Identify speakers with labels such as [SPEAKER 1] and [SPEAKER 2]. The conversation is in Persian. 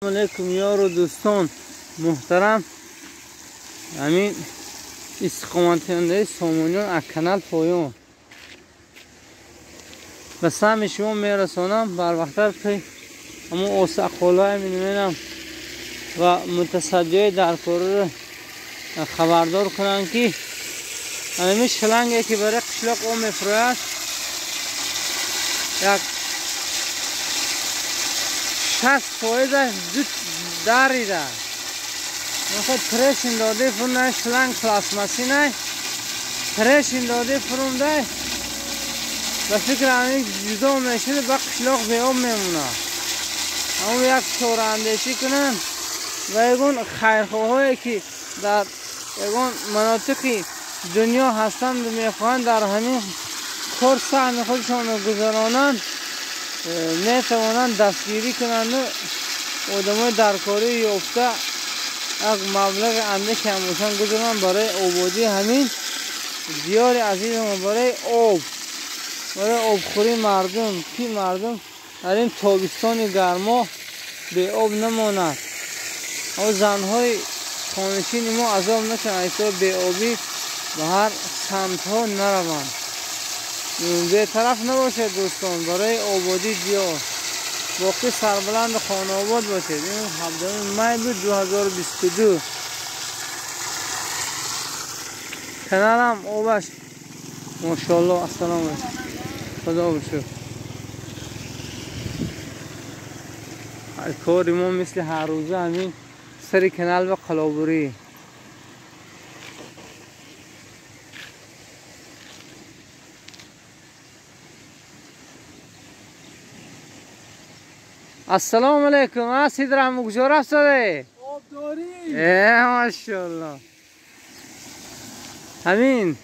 [SPEAKER 1] علیکم یار و دوستان محترم. همین استقامت‌دهنده سامانیان از کانال پایان به سهم شما میرسانم. بر وقتر که همون اوساق‌های می‌نوینم و متصدیای در کار خبردار کنند که همین شلنگی که برای قشلاق او میفروید یک 60% زود داریده. مثلا ترشین داده فرونه شلنگ پلاسماسی نه ترشین داده فرون ده و فکر همین جدا میشه با قشلاق به آب میمونه. اما یک طور اندیشی کنن و یکون خیرخواهایی که در یکون مناطق دنیا هستند میخواهند در همین کار سهم خودشان گذرانند میتوانند دستگیری کنند و آدمای در کاری یافته یک مبلغ اندک هموشان گذارن برای آبادی همین دیار عزیزم، برای آبخوری مردم که مردم در این تابستان گرما به آب نماند. و زنهای خانشین ما عذاب نکنند ایسا به آبی به هر سمت ها نروند. به طرف نباشد دوستان، برای آبادی دیار باقی سربلند خانه آباد باشد. این 17 می بود 2022. کنارم آبش ماشاءالله. السلام علیکم. خدا بشکر. کار ما مثل هر روزه همین سر کانال و قلابوری. السلام علیکم. اسید رحم گذار افتاده
[SPEAKER 2] آب داری؟
[SPEAKER 1] ماشاءالله. همین